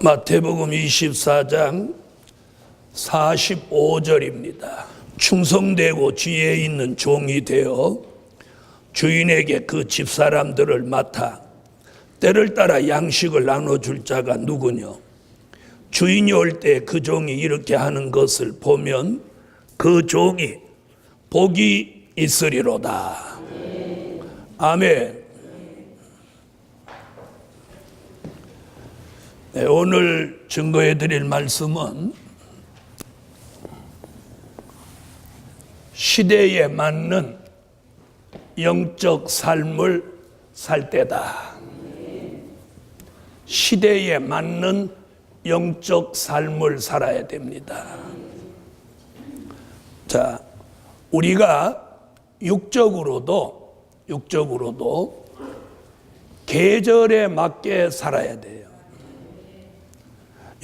마태복음 24장 45절입니다. 충성되고 지혜 있는 종이 되어 주인에게 그 집사람들을 맡아 때를 따라 양식을 나눠줄 자가 누구냐? 주인이 올 때 그 종이 이렇게 하는 것을 보면 그 종이 복이 있으리로다. 아멘. 네, 오늘 증거해 드릴 말씀은 시대에 맞는 영적 삶을 살 때다. 시대에 맞는 영적 삶을 살아야 됩니다. 자, 우리가 육적으로도 계절에 맞게 살아야 돼요.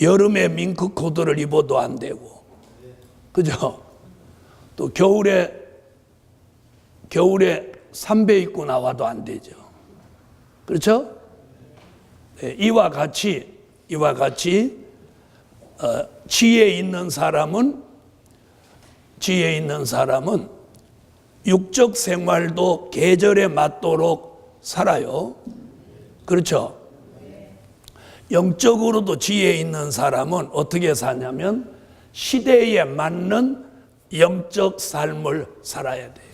여름에 밍크 코트를 입어도 안 되고, 그죠? 또 겨울에 삼배 입고 나와도 안 되죠. 그렇죠? 네, 이와 같이 지혜 있는 사람은 육적 생활도 계절에 맞도록 살아요. 그렇죠? 영적으로도 지혜 있는 사람은 어떻게 사냐면 시대에 맞는 영적 삶을 살아야 돼요.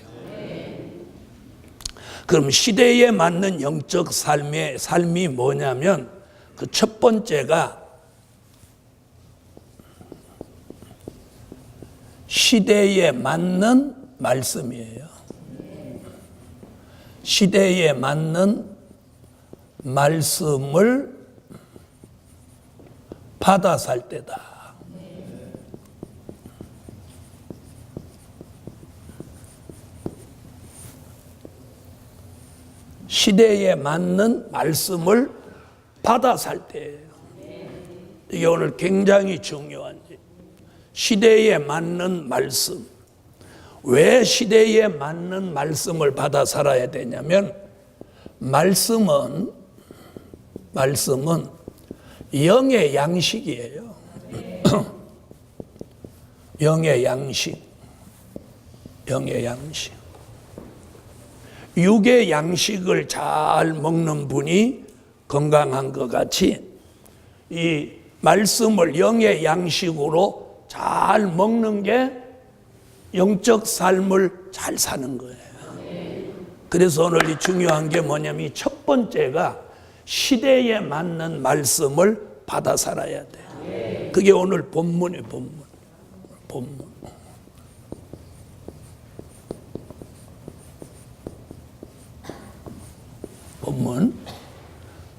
그럼 시대에 맞는 영적 삶이 뭐냐면 그 첫 번째가 시대에 맞는 말씀이에요. 시대에 맞는 말씀을 받아 살 때다. 시대에 맞는 말씀을 받아 살 때예요. 이게 오늘 굉장히 중요한 일. 시대에 맞는 말씀. 왜 시대에 맞는 말씀을 받아 살아야 되냐면 말씀은 영의 양식이에요. 영의 양식. 육의 양식을 잘 먹는 분이 건강한 것 같이 이 말씀을 영의 양식으로 잘 먹는 게 영적 삶을 잘 사는 거예요. 그래서 오늘 이 중요한 게 뭐냐면 이 첫 번째가 시대에 맞는 말씀을 받아 살아야 돼요. 그게 오늘 본문이에요. 본문.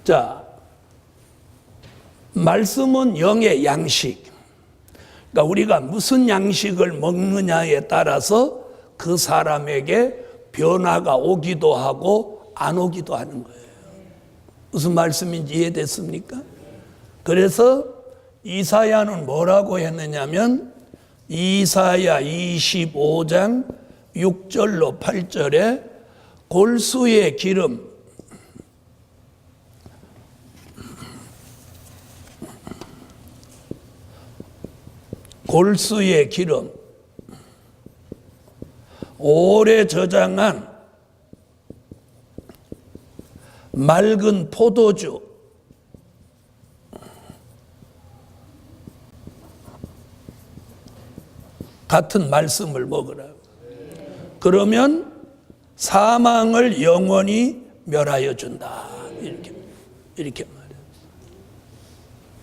자, 말씀은 영의 양식. 그러니까 우리가 무슨 양식을 먹느냐에 따라서 그 사람에게 변화가 오기도 하고 안 오기도 하는 거예요. 무슨 말씀인지 이해됐습니까? 그래서 이사야는 뭐라고 했느냐면 이사야 25장 6절로 8절에 골수의 기름 오래 저장한 맑은 포도주 같은 말씀을 먹으라고. 그러면 사망을 영원히 멸하여 준다. 이렇게 말해요.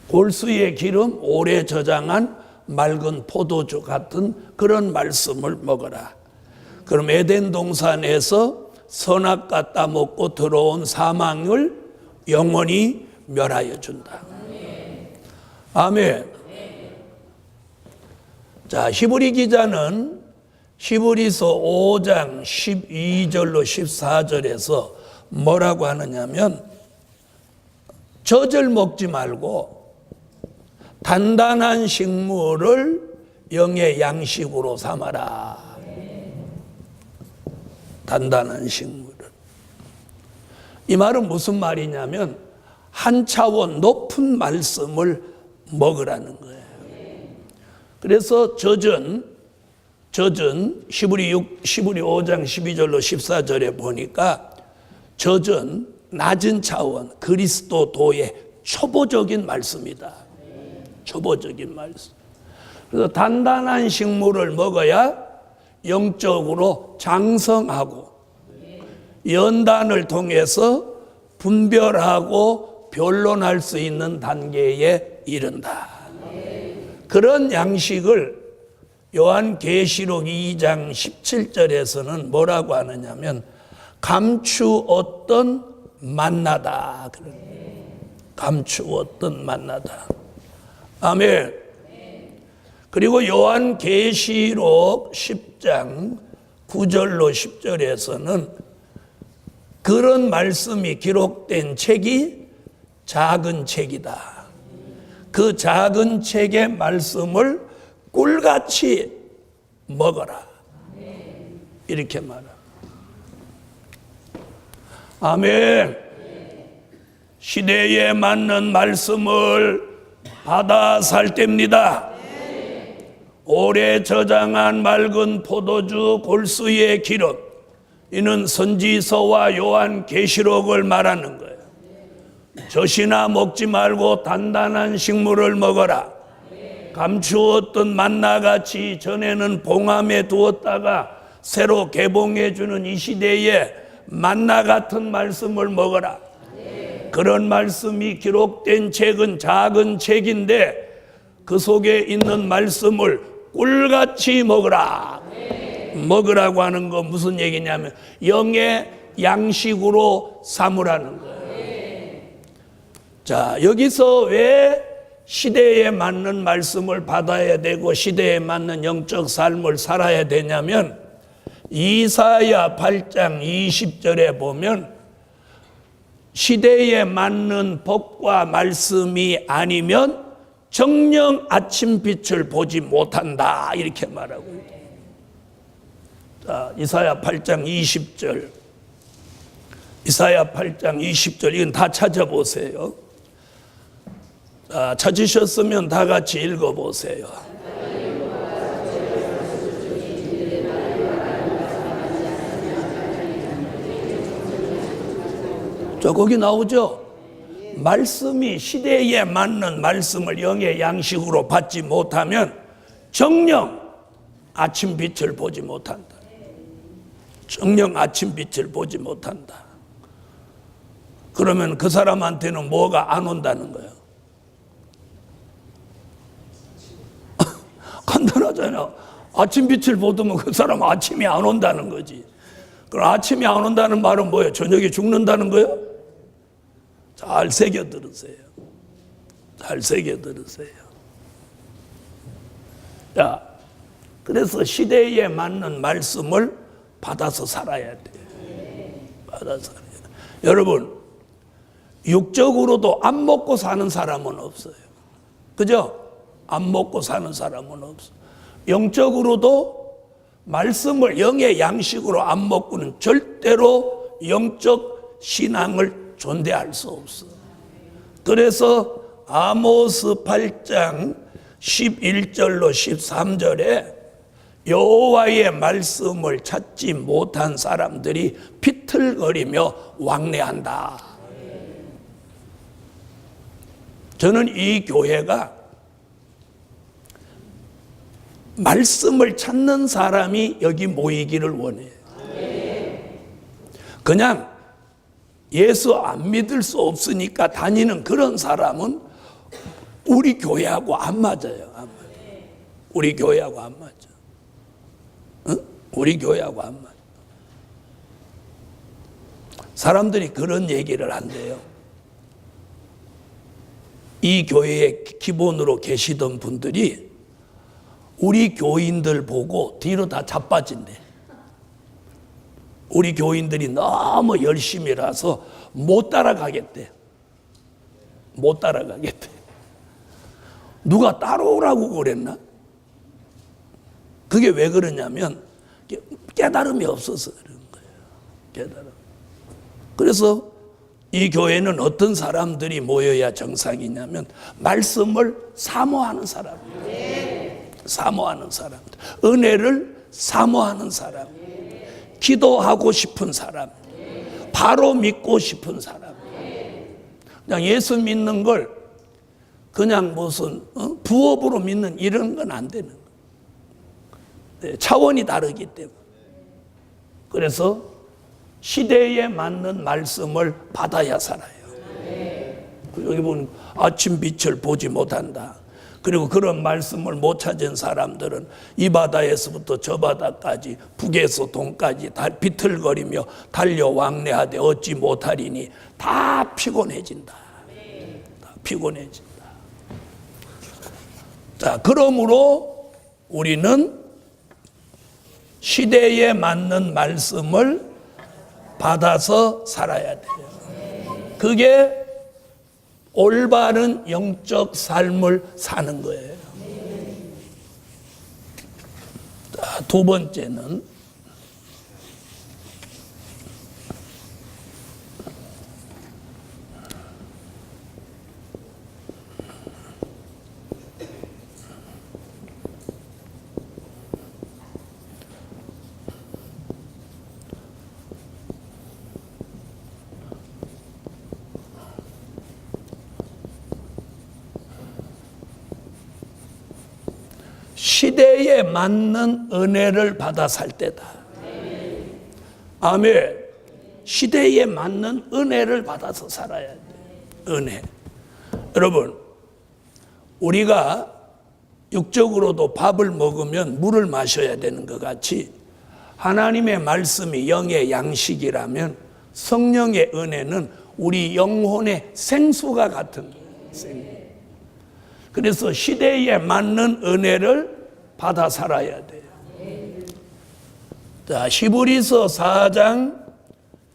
골수의 기름, 오래 저장한 맑은 포도주 같은 그런 말씀을 먹어라. 그럼 에덴 동산에서 선악과 따먹고 들어온 사망을 영원히 멸하여 준다. 아멘. 자, 히브리 기자는 히브리서 5장 12절로 14절에서 뭐라고 하느냐면 젖을 먹지 말고 단단한 식물을 영의 양식으로 삼아라. 단단한 식물을. 이 말은 무슨 말이냐면 한 차원 높은 말씀을 먹으라는 거예요. 그래서 저전 히브리 5장 12절로 14절에 보니까 저전 낮은 차원 그리스도도의 초보적인 말씀이다. 초보적인 말씀. 그래서 단단한 식물을 먹어야 영적으로 장성하고 연단을 통해서 분별하고 변론할 수 있는 단계에 이른다. 그런 양식을 요한계시록 2장 17절에서는 뭐라고 하느냐면 감추었던 만나다. 감추었던 만나다. 아멘. 그리고 요한계시록 10장 9절로 10절에서는 그런 말씀이 기록된 책이 작은 책이다. 그 작은 책의 말씀을 꿀같이 먹어라. 이렇게 말합니다. 아멘. 시대에 맞는 말씀을 받아 살 때입니다. 오래 저장한 맑은 포도주 골수의 기름, 이는 선지서와 요한계시록을 말하는 거예요. 젖이나 먹지 말고 단단한 식물을 먹어라. 감추었던 만나같이 전에는 봉함에 두었다가 새로 개봉해주는 이 시대에 만나 같은 말씀을 먹어라. 그런 말씀이 기록된 책은 작은 책인데 그 속에 있는 말씀을 꿀같이 먹으라. 먹으라고 하는 건 무슨 얘기냐면 영의 양식으로 삼으라는 거예요. 자, 여기서 왜 시대에 맞는 말씀을 받아야 되고 시대에 맞는 영적 삶을 살아야 되냐면 이사야 8장 20절에 보면 시대에 맞는 법과 말씀이 아니면 정녕 아침빛을 보지 못한다. 이렇게 말하고 있어요. 자, 이사야 8장 20절. 이사야 8장 20절. 이건 다 찾아보세요. 자, 찾으셨으면 다 같이 읽어보세요. 자, 거기 나오죠? 말씀이 시대에 맞는 말씀을 영의 양식으로 받지 못하면 정녕 아침빛을 보지 못한다. 정녕 아침빛을 보지 못한다. 그러면 그 사람한테는 뭐가 안 온다는 거예요? 간단하잖아요. 아침빛을 보더면 그 사람 아침이 안 온다는 거지. 그럼 아침이 안 온다는 말은 뭐예요? 저녁에 죽는다는 거예요? 잘 새겨 들으세요. 잘 새겨 들으세요. 자, 그래서 시대에 맞는 말씀을 받아서 살아야 돼요. 받아서 살아야 돼요. 여러분, 육적으로도 안 먹고 사는 사람은 없어요. 그죠? 안 먹고 사는 사람은 없어요. 영적으로도 말씀을 영의 양식으로 안 먹고는 절대로 영적 신앙을 존대할 수 없어. 그래서 아모스 8장 11절로 13절에 여호와의 말씀을 찾지 못한 사람들이 비틀거리며 왕래한다. 저는 이 교회가 말씀을 찾는 사람이 여기 모이기를 원해요. 그냥 예수 안 믿을 수 없으니까 다니는 그런 사람은 우리 교회하고 안 맞아요. 안 맞아요. 우리 교회하고 안 맞아. 응? 우리 교회하고 안 맞아. 사람들이 그런 얘기를 한대요. 이 교회에 기본으로 계시던 분들이 우리 교인들 보고 뒤로 다 자빠진대. 우리 교인들이 너무 열심히라서 못 따라가겠대. 못 따라가겠대. 누가 따라오라고 그랬나? 그게 왜 그러냐면 깨달음이 없어서 그런 거예요. 깨달음. 그래서 이 교회는 어떤 사람들이 모여야 정상이냐면 말씀을 사모하는 사람이에요. 사모하는 사람들, 은혜를 사모하는 사람, 기도하고 싶은 사람, 바로 믿고 싶은 사람. 그냥 예수 믿는 걸 그냥 무슨 부업으로 믿는 이런 건 안 되는 거예요. 차원이 다르기 때문에. 그래서 시대에 맞는 말씀을 받아야 살아요. 여기 보면 아침 빛을 보지 못한다. 그리고 그런 말씀을 못 찾은 사람들은 이 바다에서부터 저 바다까지 북에서 동까지 비틀거리며 달려 왕래하되 얻지 못하리니 다 피곤해진다. 다 피곤해진다. 자, 그러므로 우리는 시대에 맞는 말씀을 받아서 살아야 돼요. 그게 올바른 영적 삶을 사는 거예요. 자, 두 번째는 시대에 맞는 은혜를 받아 살 때다. 아멘. 시대에 맞는 은혜를 받아서 살아야 돼. 은혜. 여러분, 우리가 육적으로도 밥을 먹으면 물을 마셔야 되는 것 같이 하나님의 말씀이 영의 양식이라면 성령의 은혜는 우리 영혼의 생수가 같은 거예요. 그래서 시대에 맞는 은혜를 받아 살아야 돼요. 자, 히브리서 4장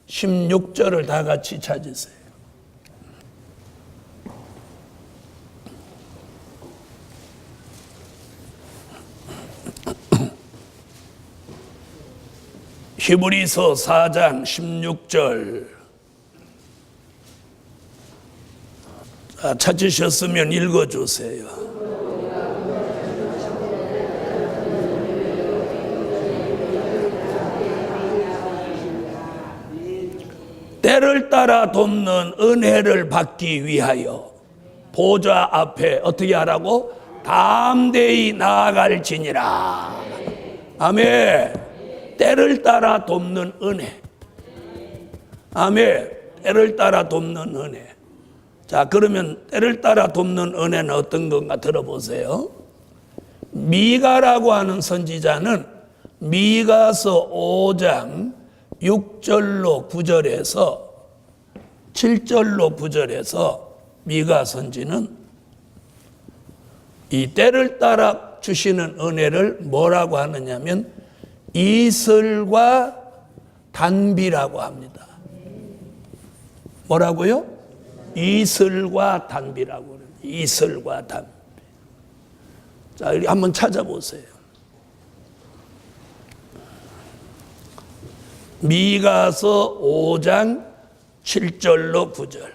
16절을 다 같이 찾으세요. 히브리서 4장 16절 찾으셨으면 읽어주세요. 때를 따라 돕는 은혜를 받기 위하여 보좌 앞에 어떻게 하라고? 담대히 나아갈지니라. 아멘. 때를 따라 돕는 은혜. 아멘. 때를 따라 돕는 은혜. 자, 그러면 때를 따라 돕는 은혜는 어떤 건가 들어보세요. 미가라고 하는 선지자는 미가서 5장 6절로 9절에서 7절로 9절에서 미가 선지는 이 때를 따라 주시는 은혜를 뭐라고 하느냐면 이슬과 단비라고 합니다. 뭐라고요? 이슬과 단비라고 그래요. 이슬과 단비. 자, 여기 한번 찾아보세요. 미가서 5장 7절로 9절.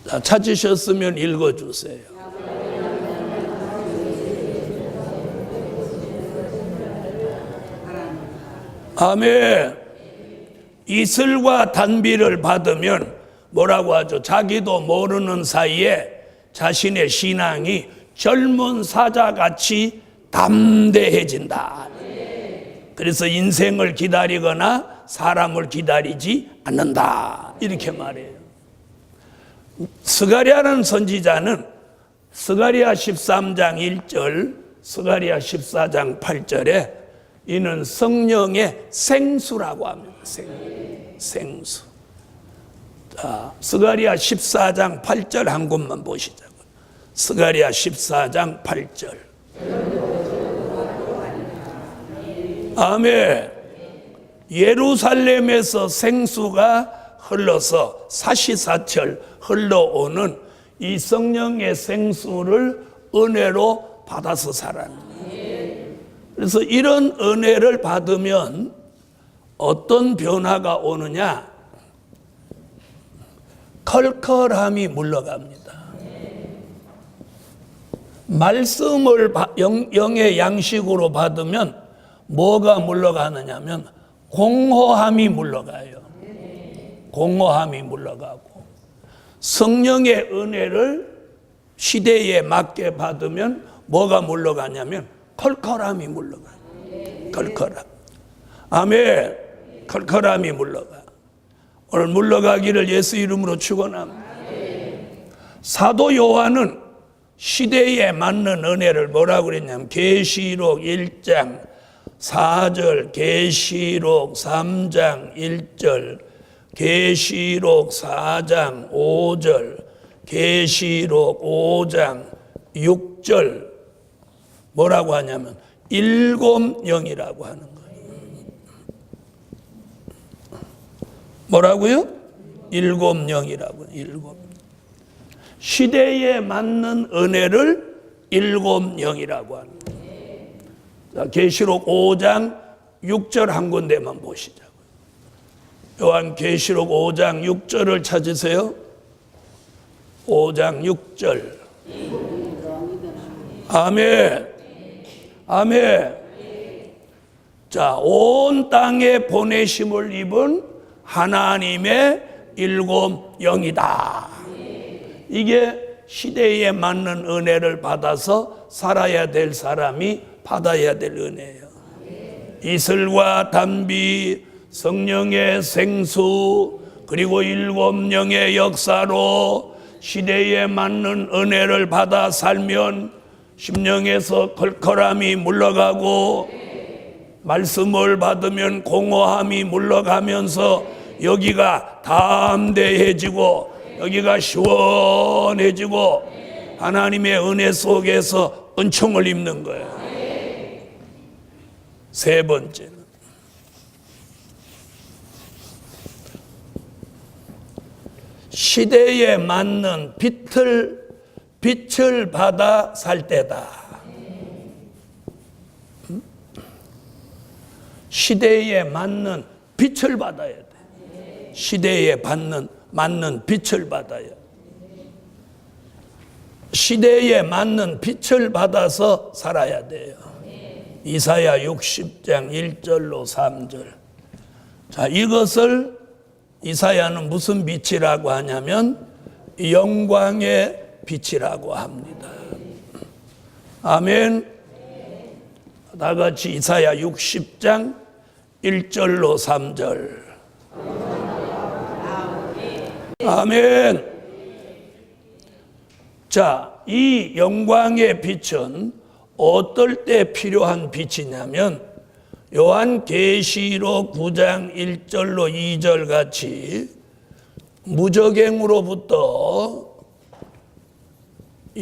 자, 찾으셨으면 읽어주세요. 아멘. 이슬과 단비를 받으면 뭐라고 하죠? 자기도 모르는 사이에 자신의 신앙이 젊은 사자같이 담대해진다. 그래서 인생을 기다리거나 사람을 기다리지 않는다. 이렇게 말해요. 스가랴라는 선지자는 스가랴 13장 1절, 스가랴 14장 8절에 이는 성령의 생수라고 합니다. 생수. 자, 스가랴 14장 8절 한 곳만 보시자고요. 스가랴 14장 8절. 아멘. 예루살렘에서 생수가 흘러서 사시사철 흘러오는 이 성령의 생수를 은혜로 받아서 살아는 거예요. 그래서 이런 은혜를 받으면 어떤 변화가 오느냐? 컬컬함이 물러갑니다. 말씀을 영의 양식으로 받으면 뭐가 물러가느냐면 공허함이 물러가요. 공허함이 물러가고, 성령의 은혜를 시대에 맞게 받으면 뭐가 물러가냐면 컬컬함이 물러가요. 컬컬함. 아멘. 컬컬함이 물러가. 오늘 물러가기를 예수 이름으로 축원합니다. 사도 요한은 시대에 맞는 은혜를 뭐라고 그랬냐면 계시록 1장 4절, 계시록 3장 1절, 계시록 4장 5절, 계시록 5장 6절 뭐라고 하냐면 일곱 영이라고 하는 거예요. 뭐라고요? 일곱 영이라고. 일곱. 시대에 맞는 은혜를 일곱 영이라고 하는 거예요. 자, 계시록 5장 6절 한 군데만 보시자고요. 요한 계시록 5장 6절을 찾으세요. 5장 6절. 아멘. 아멘. 자, 온 땅에 보내심을 입은 하나님의 일곱 영이다. 이게 시대에 맞는 은혜를 받아서 살아야 될 사람이 받아야 될 은혜예요. 이슬과 단비, 성령의 생수, 그리고 일곱 영의 역사로 시대에 맞는 은혜를 받아 살면 심령에서 컬컬함이 물러가고, 말씀을 받으면 공허함이 물러가면서 여기가 담대해지고 여기가 시원해지고 하나님의 은혜 속에서 은총을 입는 거예요. 세 번째는 시대에 맞는 빛을 받아 살 때다. 시대에 맞는 빛을 받아야 돼. 시대에 맞는 빛을 받아야. 시대에 맞는 빛을 받아서 살아야 돼요. 이사야 60장 1절로 3절. 자, 이것을 이사야는 무슨 빛이라고 하냐면 영광의 빛이라고 합니다. 아멘. 다 같이 이사야 60장 1절로 3절. 아멘. 자, 이 영광의 빛은 어떨 때 필요한 빛이냐면 요한 계시록 9장 1절로 2절 같이 무적행으로부터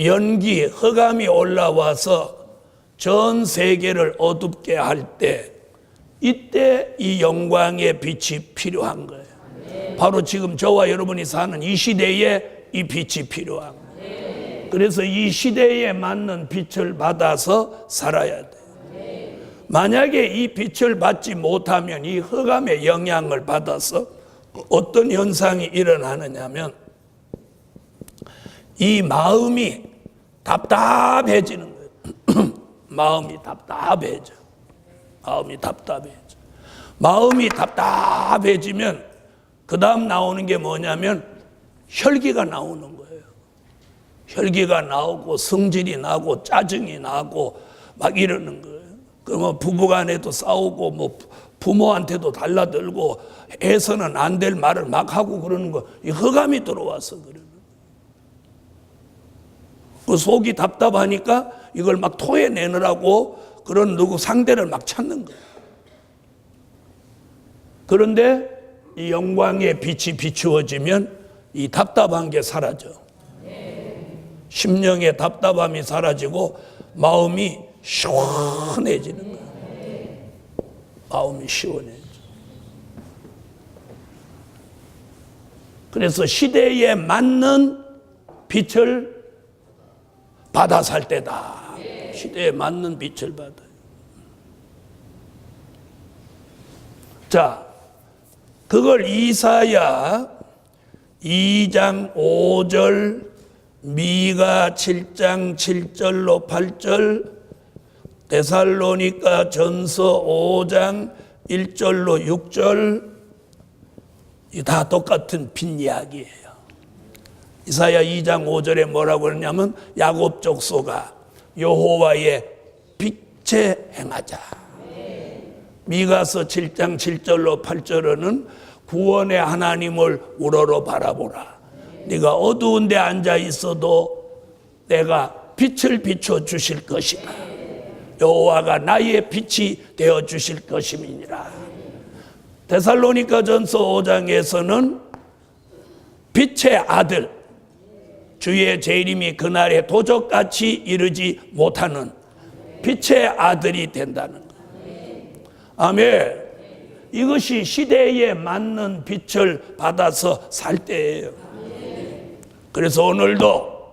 연기, 흑암이 올라와서 전 세계를 어둡게 할 때, 이때 이 영광의 빛이 필요한 거예요. 바로 지금 저와 여러분이 사는 이 시대에 이 빛이 필요한 거예요. 그래서 이 시대에 맞는 빛을 받아서 살아야 돼요. 만약에 이 빛을 받지 못하면 이 흑암의 영향을 받아서 어떤 현상이 일어나느냐면 이 마음이 답답해지는 거예요. 마음이 답답해져. 마음이 답답해져. 마음이 답답해지면 그 다음 나오는 게 뭐냐면 혈기가 나오는 거예요. 혈기가 나오고 성질이 나고 짜증이 나고 막 이러는 거예요. 그러면 부부간에도 싸우고 뭐 부모한테도 달라들고 해서는 안 될 말을 막 하고 그러는 거. 이 흑암이 들어와서 그래요. 그 속이 답답하니까 이걸 막 토해내느라고 그런 누구 상대를 막 찾는 거예요. 그런데 이 영광의 빛이 비추어지면 이 답답한 게 사라져. 심령의 답답함이 사라지고 마음이 시원해지는 거예요. 마음이 시원해져. 그래서 시대에 맞는 빛을 받아 살 때다. 시대에 맞는 빛을 받아요. 자, 그걸 이사야 2장 5절, 미가 7장 7절로 8절, 데살로니가 전서 5장 1절로 6절, 다 똑같은 빈 이야기예요. 이사야 2장 5절에 뭐라고 그러냐면 야곱 족속아 여호와의 빛에 행하자. 미가서 7장 7절로 8절에는 구원의 하나님을 우러러 바라보라. 네가 어두운 데 앉아 있어도 내가 빛을 비춰 주실 것이다. 여호와가 나의 빛이 되어 주실 것임이니라. 데살로니가 전서 5장에서는 빛의 아들, 주의 재림이 그날에 도적같이 이르지 못하는 빛의 아들이 된다는 것. 아멘. 이것이 시대에 맞는 빛을 받아서 살 때예요. 그래서 오늘도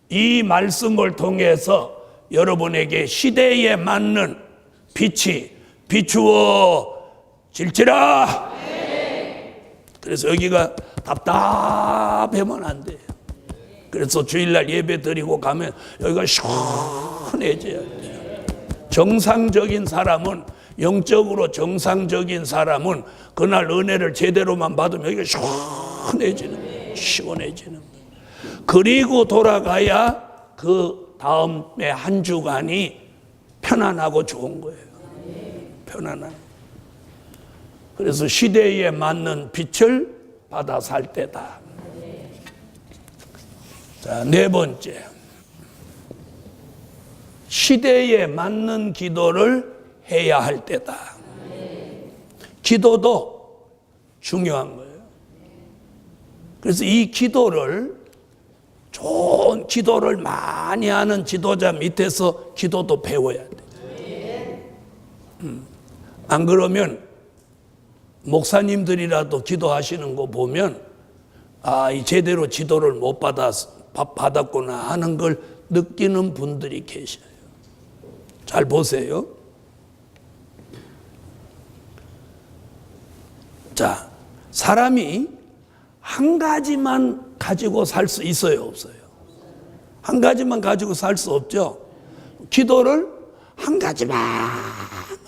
이 말씀을 통해서 여러분에게 시대에 맞는 빛이 비추어질지라. 그래서 여기가 답답하면 안 돼요. 그래서 주일날 예배 드리고 가면 여기가 시원해져야 돼요. 정상적인 사람은, 영적으로 정상적인 사람은 그날 은혜를 제대로만 받으면 여기가 시원해지는 거예요. 그리고 돌아가야 그 다음에 한 주간이 편안하고 좋은 거예요. 편안한. 그래서 시대에 맞는 빛을 받아 살 때다. 자, 네 번째. 시대에 맞는 기도를 해야 할 때다. 기도도 중요한 거예요. 그래서 이 기도를, 좋은 기도를 많이 하는 지도자 밑에서 기도도 배워야 돼. 안 그러면 목사님들이라도 기도하시는 거 보면 이 제대로 지도를 못 받았구나 하는 걸 느끼는 분들이 계셔요. 잘 보세요. 자, 사람이 한 가지만 가지고 살 수 있어요, 없어요? 한 가지만 가지고 살 수 없죠. 기도를 한 가지만,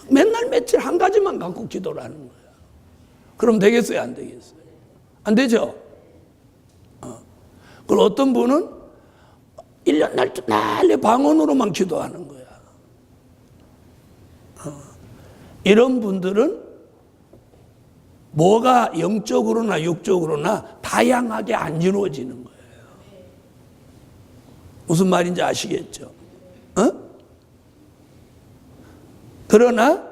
맨날 며칠 한 가지만 갖고 기도를 하는 거야. 그럼 되겠어요, 안 되겠어요? 안 되죠? 그리고 어떤 분은 1년 날래 방언으로만 기도하는 거야. 이런 분들은 뭐가 영적으로나 육적으로나 다양하게 안 이루어지는 거예요. 무슨 말인지 아시겠죠? 그러나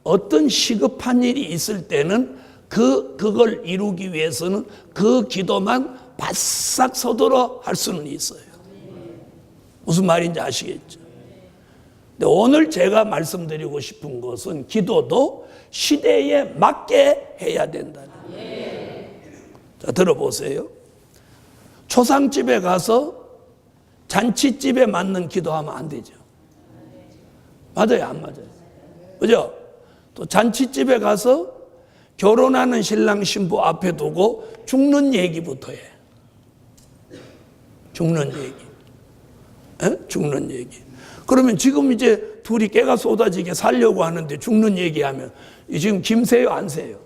어떤 시급한 일이 있을 때는 그걸 이루기 위해서는 그 기도만 바싹 서둘러 할 수는 있어요. 무슨 말인지 아시겠죠? 근데 오늘 제가 말씀드리고 싶은 것은 기도도 시대에 맞게 해야 된다는 거예요. 자, 들어보세요. 초상집에 가서 잔치집에 맞는 기도하면 안 되죠. 맞아요, 안 맞아요? 그죠? 또 잔치집에 가서 결혼하는 신랑 신부 앞에 두고 죽는 얘기부터 해. 죽는 얘기. 죽는 얘기. 그러면 지금 이제 둘이 깨가 쏟아지게 살려고 하는데 죽는 얘기하면 지금 김새요, 안 새요?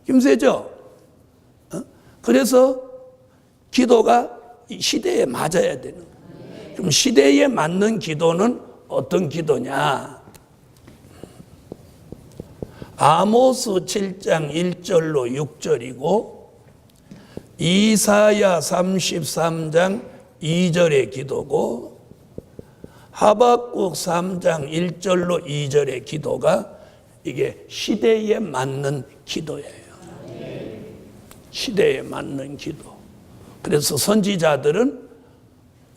김새죠? 그래서 기도가 시대에 맞아야 되는 거예요. 그럼 시대에 맞는 기도는 어떤 기도냐? 아모스 7장 1절로 6절이고 이사야 33장 2절의 기도고 하박국 3장 1절로 2절의 기도가 이게 시대에 맞는 기도예요. 시대에 맞는 기도. 그래서 선지자들은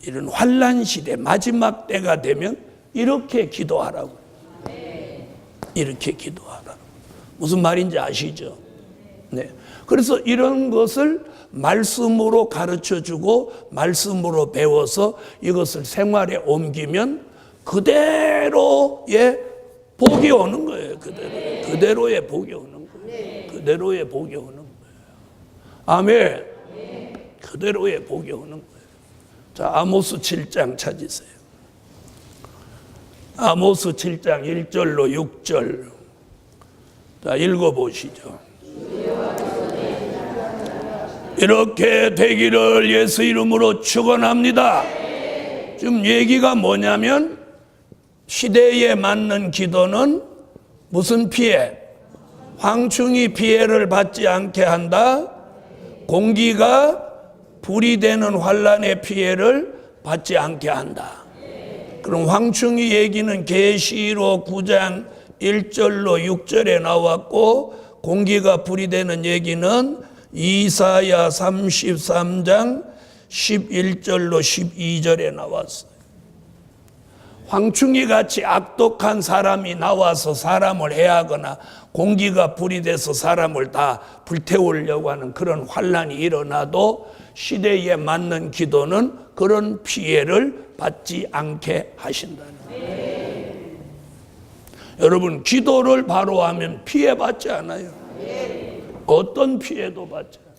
이런 환난 시대 마지막 때가 되면 이렇게 기도하라고. 이렇게 기도하라. 무슨 말인지 아시죠? 네. 그래서 이런 것을 말씀으로 가르쳐주고 말씀으로 배워서 이것을 생활에 옮기면 그대로의 복이 오는 거예요. 그대로의 복이 오는 거예요. 그대로의 복이 오는 거예요. 아멘. 그대로의 복이 오는 거예요. 자, 아모스 7장 찾으세요. 아모스 7장 1절로 6절. 자, 읽어보시죠. 이렇게 되기를 예수 이름으로 축원합니다. 지금 얘기가 뭐냐면 시대에 맞는 기도는 무슨 피해? 황충이 피해를 받지 않게 한다. 공기가 불이 되는 환란의 피해를 받지 않게 한다. 그럼 황충이 얘기는 계시록 9장 1절로 6절에 나왔고, 공기가 불이 되는 얘기는 이사야 33장 11절로 12절에 나왔어요. 황충이 같이 악독한 사람이 나와서 사람을 해하거나 공기가 불이 돼서 사람을 다 불태우려고 하는 그런 환란이 일어나도 시대에 맞는 기도는 그런 피해를 받지 않게 하신다는 거예요. 여러분, 기도를 바로 하면 피해 받지 않아요. 어떤 피해도 받지 않아요.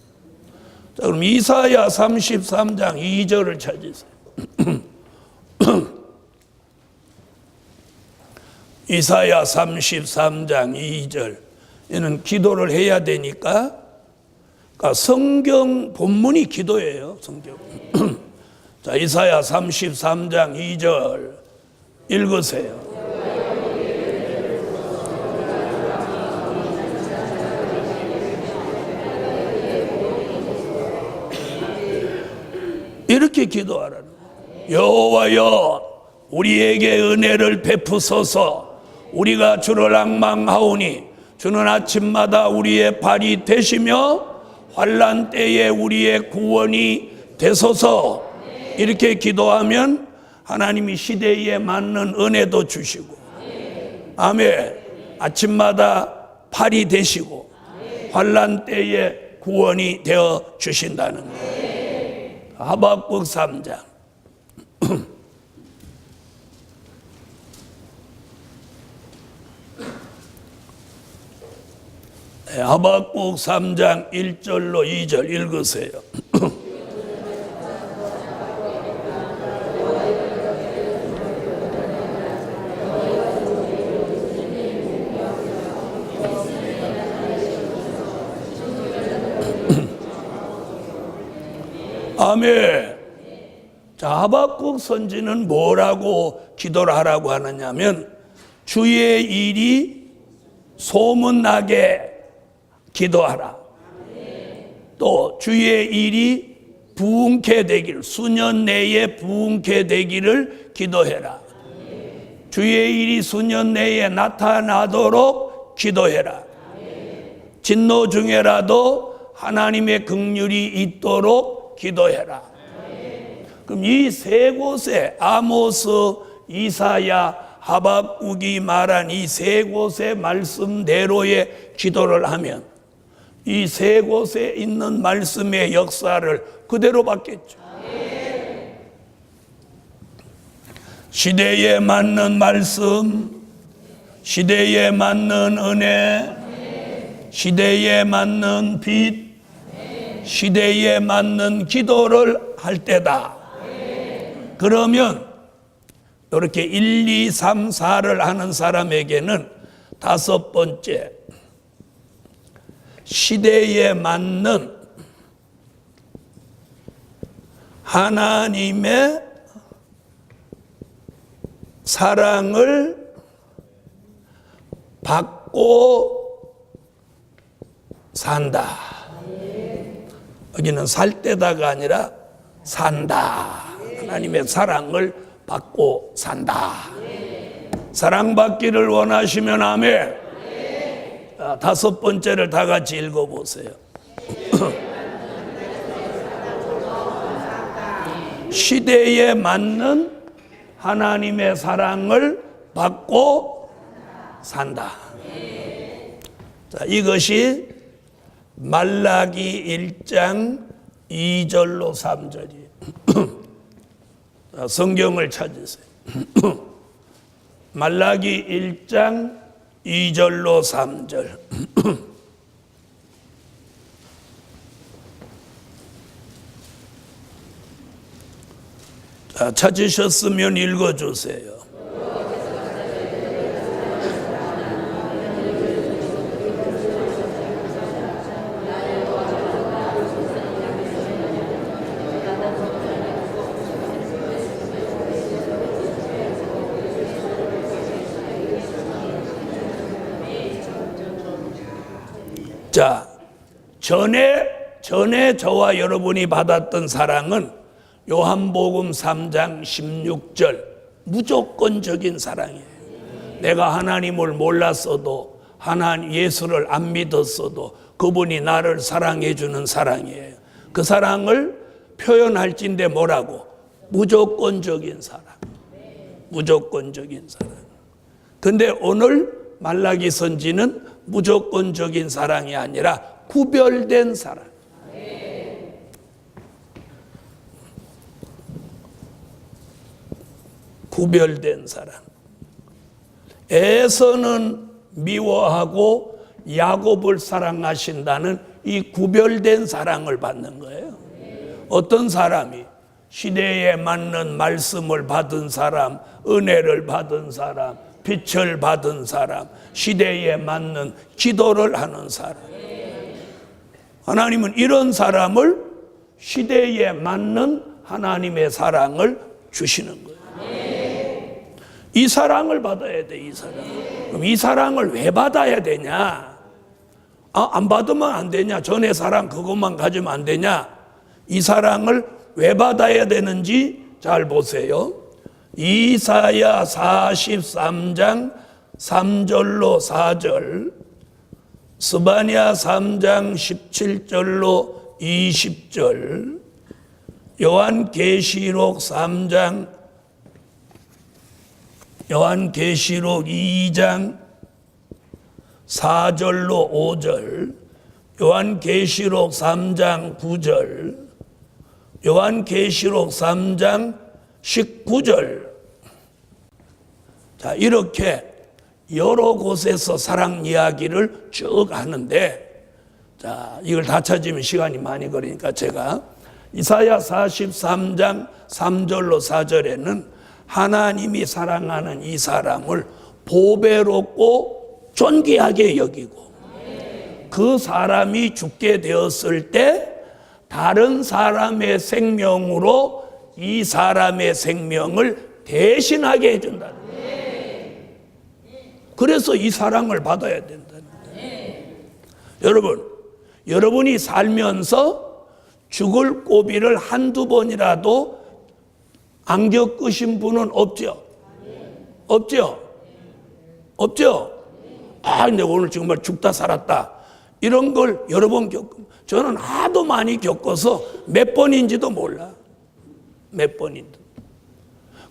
자, 그럼 이사야 33장 2절을 찾으세요. 이사야 33장 2절. 이는 기도를 해야 되니까, 그러니까 성경 본문이 기도예요. 성경. 자, 이사야 33장 2절 읽으세요. 이렇게 기도하라는 거예요. 여호와여, 우리에게 은혜를 베푸소서. 우리가 주를 앙망하오니 주는 아침마다 우리의 발이 되시며 환난 때에 우리의 구원이 되소서. 이렇게 기도하면 하나님이 시대에 맞는 은혜도 주시고, 아멘, 아침마다 발이 되시고 환난 때에 구원이 되어 주신다는 거예요. 하박국 3장. 하박국 3장 1절로 2절 읽으세요. 아멘. 자, 하박국 선지는 뭐라고 기도를 하라고 하느냐면, 주의 일이 소문나게 기도하라. 또 주의 일이 부흥케 되기를, 수년 내에 부흥케 되기를 기도해라. 주의 일이 수년 내에 나타나도록 기도해라. 진노 중에라도 하나님의 긍휼이 있도록 기도해라. 그럼 이 세 곳에, 아모스, 이사야, 하박국이 말한 이 세 곳의 말씀대로의 기도를 하면 이 세 곳에 있는 말씀의 역사를 그대로 받겠죠. 시대에 맞는 말씀, 시대에 맞는 은혜, 시대에 맞는 빛, 시대에 맞는 기도를 할 때다. 그러면 이렇게 1, 2, 3, 4를 하는 사람에게는 다섯 번째, 시대에 맞는 하나님의 사랑을 받고 산다. 여기는 살 때다가 아니라 산다. 하나님의 사랑을 받고 산다. 사랑받기를 원하시면 아멘. 자, 다섯 번째를 다 같이 읽어보세요. 시대에 맞는 하나님의 사랑을 받고 산다. 자, 이것이 말라기 1장 2절로 3절이에요. 자, 성경을 찾으세요. 말라기 1장 2절로 3절. 자, 찾으셨으면 읽어주세요. 자, 전에 저와 여러분이 받았던 사랑은 요한복음 3장 16절 무조건적인 사랑이에요. 내가 하나님을 몰랐어도 하나님 예수를 안 믿었어도 그분이 나를 사랑해 주는 사랑이에요. 그 사랑을 표현할진데 뭐라고? 무조건적인 사랑. 무조건적인 사랑. 근데 오늘 말라기 선지는 무조건적인 사랑이 아니라 구별된 사랑. 구별된 사랑. 에서는 미워하고 야곱을 사랑하신다는 이 구별된 사랑을 받는 거예요. 어떤 사람이 시대에 맞는 말씀을 받은 사람, 은혜를 받은 사람, 빛을 받은 사람, 시대에 맞는 기도를 하는 사람. 하나님은 이런 사람을 시대에 맞는 하나님의 사랑을 주시는 거예요. 이 사랑을 받아야 돼, 이 사랑. 그럼 이 사랑을 왜 받아야 되냐? 안 받으면 안 되냐? 전의 사랑 그것만 가지면 안 되냐? 이 사랑을 왜 받아야 되는지 잘 보세요. 이사야 43장 3절로 4절, 스바냐 3장 17절로 20절, 요한계시록 2장 4절로 5절, 요한계시록 3장 9절, 요한계시록 3장 19절. 자, 이렇게 여러 곳에서 사랑 이야기를 쭉 하는데, 자, 이걸 다 찾으면 시간이 많이 걸리니까 제가 이사야 43장 3절로 4절에는 하나님이 사랑하는 이 사람을 보배롭고 존귀하게 여기고, 그 사람이 죽게 되었을 때 다른 사람의 생명으로 이 사람의 생명을 대신하게 해준다는 거예요. 그래서 이 사랑을 받아야 된다는 거예요. 여러분이 살면서 죽을 고비를 한두 번이라도 안 겪으신 분은 없죠? 없죠? 없죠? 근데 오늘 정말 죽다 살았다, 이런 걸 여러 번 저는 하도 많이 겪어서 몇 번인지도 몰라. 몇 번인지.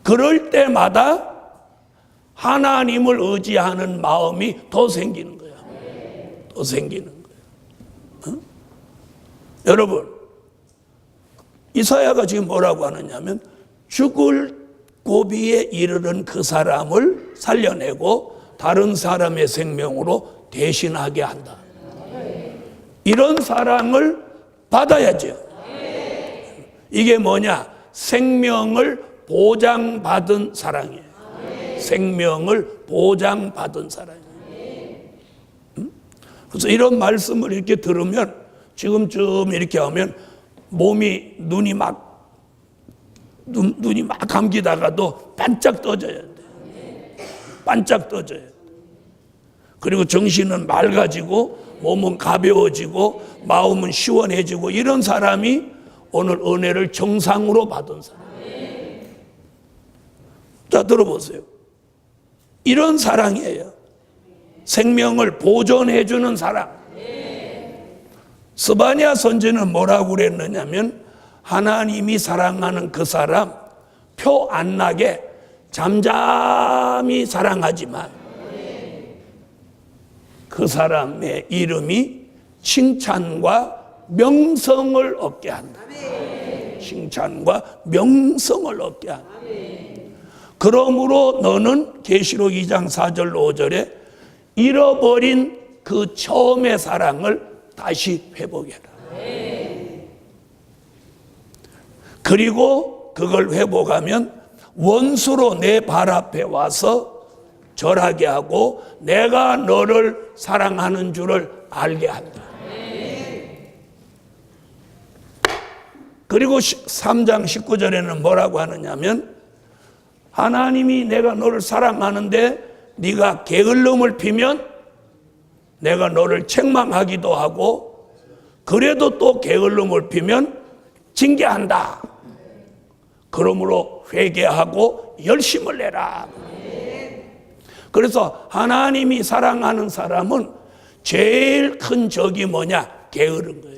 그럴 때마다 하나님을 의지하는 마음이 더 생기는 거야. 더 생기는 거야. 여러분, 이사야가 지금 뭐라고 하느냐면 죽을 고비에 이르는 그 사람을 살려내고 다른 사람의 생명으로 대신하게 한다. 이런 사랑을 받아야죠. 이게 뭐냐? 생명을 보장받은 사랑이에요. 생명을 보장받은 사랑이에요. 그래서 이런 말씀을 이렇게 들으면, 지금쯤 이렇게 하면 눈이 막 감기다가도 반짝 떠져야 돼. 반짝 떠져야 돼. 그리고 정신은 맑아지고 몸은 가벼워지고 마음은 시원해지고, 이런 사람이 오늘 은혜를 정상으로 받은 사람. 자, 들어보세요. 이런 사랑이에요. 생명을 보존해주는 사랑. 스바냐 선지는 뭐라고 그랬느냐면, 하나님이 사랑하는 그 사람 표 안 나게 잠잠히 사랑하지만 그 사람의 이름이 칭찬과 명성을 얻게 한다. 칭찬과 명성을 얻게 한다. 그러므로 너는 계시록 2장 4절로 5절에 잃어버린 그 처음의 사랑을 다시 회복해라. 그리고 그걸 회복하면 원수로 내 발 앞에 와서 절하게 하고 내가 너를 사랑하는 줄을 알게 한다. 그리고 3장 19절에는 뭐라고 하느냐면 하나님이 내가 너를 사랑하는데 네가 게을름을 피면 내가 너를 책망하기도 하고 그래도 또 게을름을 피면 징계한다. 그러므로 회개하고 열심을 내라. 그래서 하나님이 사랑하는 사람은 제일 큰 적이 뭐냐? 게으른 거예요.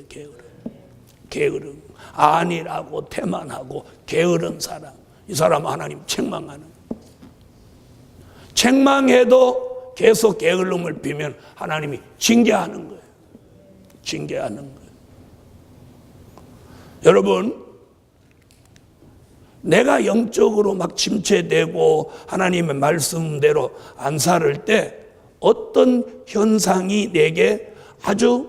게으름. 아니라고 태만하고 게으른 사람. 이 사람 하나님 책망하는 거예요. 책망해도 계속 게을름을 피면 하나님이 징계하는 거예요. 징계하는 거예요. 여러분, 내가 영적으로 막 침체되고 하나님의 말씀대로 안 살을 때 어떤 현상이 내게 아주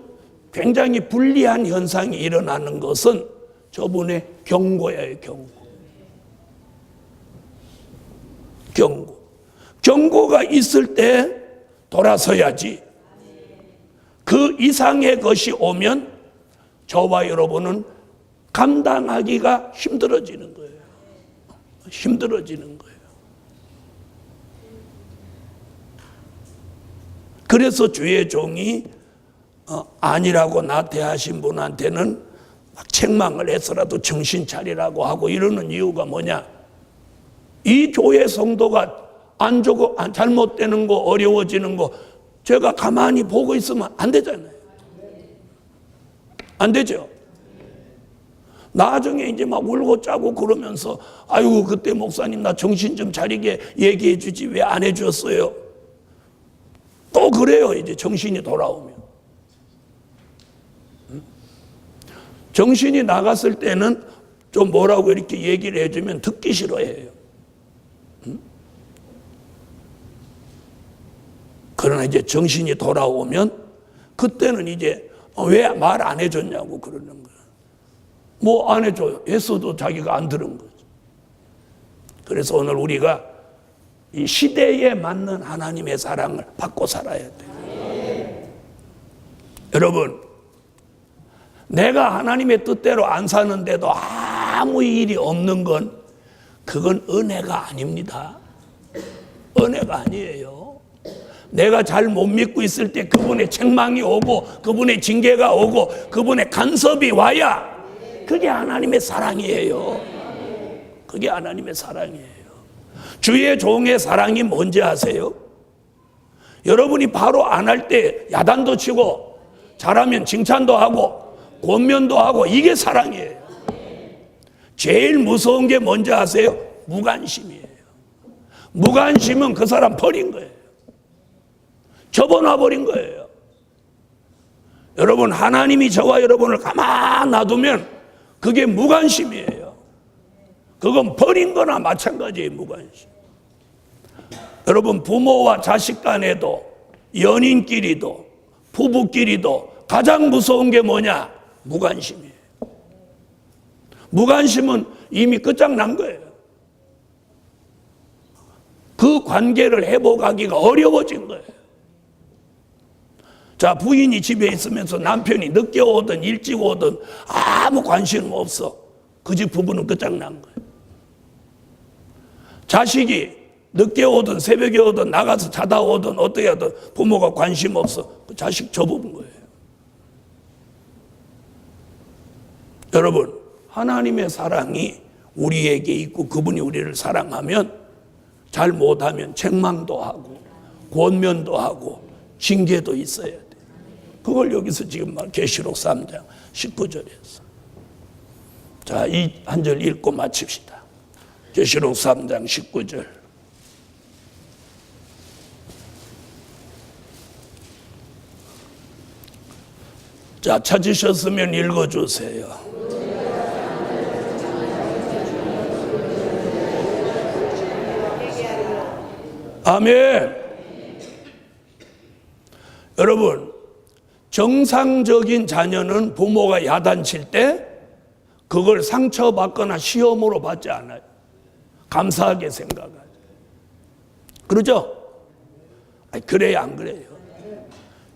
굉장히 불리한 현상이 일어나는 것은 저분의 경고예요. 경고가 있을 때 돌아서야지. 그 이상의 것이 오면 저와 여러분은 감당하기가 힘들어지는 거예요. 그래서 주의 종이 아니라고 나태하신 분한테는 막 책망을 해서라도 정신 차리라고 하고 이러는 이유가 뭐냐? 이 교회 성도가 안 좋고 잘못되는 거 어려워지는 거 제가 가만히 보고 있으면 안 되잖아요. 안 되죠? 나중에 이제 막 울고 짜고 그러면서 아이고 그때 목사님 나 정신 좀 차리게 얘기해 주지 왜 안 해줬어요? 또 그래요. 이제 정신이 돌아오면. 정신이 나갔을 때는 좀 뭐라고 이렇게 얘기를 해주면 듣기 싫어해요. 그러나 이제 정신이 돌아오면 그때는 이제 왜 말 안 해줬냐고 그러는 거예요. 뭐 안 해줘요. 했어도 자기가 안 들은 거죠. 그래서 오늘 우리가 이 시대에 맞는 하나님의 사랑을 받고 살아야 돼요. 여러분, 내가 하나님의 뜻대로 안 사는데도 아무 일이 없는 건 그건 은혜가 아닙니다. 은혜가 아니에요. 내가 잘 못 믿고 있을 때 그분의 책망이 오고 그분의 징계가 오고 그분의 간섭이 와야 그게 하나님의 사랑이에요. 그게 하나님의 사랑이에요. 주의 종의 사랑이 뭔지 아세요? 여러분이 바로 안 할 때 야단도 치고 잘하면 칭찬도 하고 권면도 하고 이게 사랑이에요. 제일 무서운 게 뭔지 아세요? 무관심이에요. 무관심은 그 사람 버린 거예요. 접어놔 버린 거예요. 여러분, 하나님이 저와 여러분을 가만 놔두면 그게 무관심이에요. 그건 버린 거나 마찬가지예요. 무관심. 여러분, 부모와 자식 간에도 연인끼리도 부부끼리도 가장 무서운 게 뭐냐? 무관심이에요. 무관심은 이미 끝장난 거예요. 그 관계를 회복하기가 어려워진 거예요. 자, 부인이 집에 있으면서 남편이 늦게 오든 일찍 오든 아무 관심 없어. 그 집 부부는 끝장난 거예요. 자식이 늦게 오든 새벽에 오든 나가서 자다 오든 어떻게 하든 부모가 관심 없어. 그 자식 접어본 거예요. 여러분, 하나님의 사랑이 우리에게 있고 그분이 우리를 사랑하면 잘 못하면 책망도 하고 권면도 하고 징계도 있어야 돼. 그걸 여기서 지금 계시록 3장 19절에서. 자, 이 한 절 읽고 마칩시다. 계시록 3장 19절. 자, 찾으셨으면 읽어주세요. 아멘. 여러분, 정상적인 자녀는 부모가 야단칠 때 그걸 상처받거나 시험으로 받지 않아요. 감사하게 생각하죠. 그러죠? 아니, 그래야 안 그래요?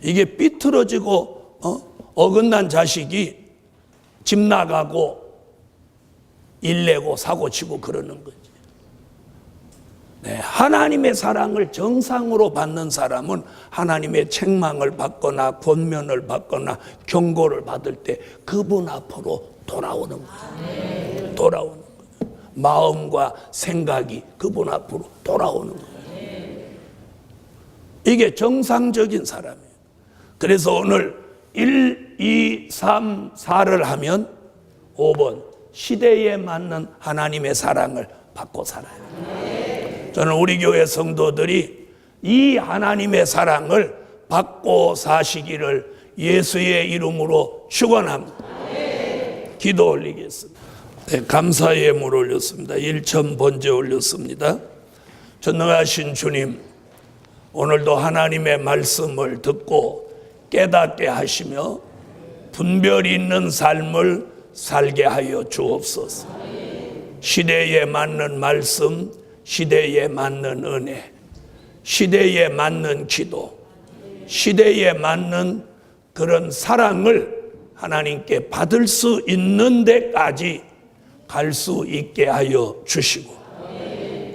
이게 삐뚤어지고 어긋난 자식이 집 나가고 일 내고 사고 치고 그러는 거지. 네, 하나님의 사랑을 정상으로 받는 사람은 하나님의 책망을 받거나 권면을 받거나 경고를 받을 때 그분 앞으로 돌아오는 거죠. 돌아오는 거죠. 마음과 생각이 그분 앞으로 돌아오는 거죠. 이게 정상적인 사람이에요. 그래서 오늘 1, 2, 3, 4를 하면 5번 시대에 맞는 하나님의 사랑을 받고 살아요. 저는 우리 교회 성도들이 이 하나님의 사랑을 받고 사시기를 예수의 이름으로 축원합니다. 기도 올리겠습니다. 네, 감사의 예물 올렸습니다. 1천 번제 올렸습니다. 전능하신 주님, 오늘도 하나님의 말씀을 듣고 깨닫게 하시며 분별 있는 삶을 살게 하여 주옵소서. 시대에 맞는 말씀, 시대에 맞는 은혜, 시대에 맞는 기도, 시대에 맞는 그런 사랑을 하나님께 받을 수 있는 데까지 갈 수 있게 하여 주시고,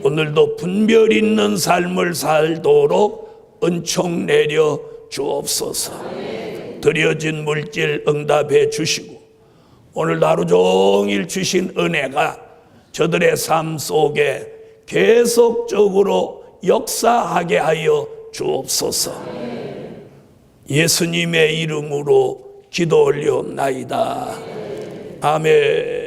오늘도 분별 있는 삶을 살도록 은총 내려 주옵소서. 드려진 물질 응답해 주시고, 오늘도 하루 종일 주신 은혜가 저들의 삶 속에 계속적으로 역사하게 하여 주옵소서. 예수님의 이름으로 기도 올리옵나이다. 아멘.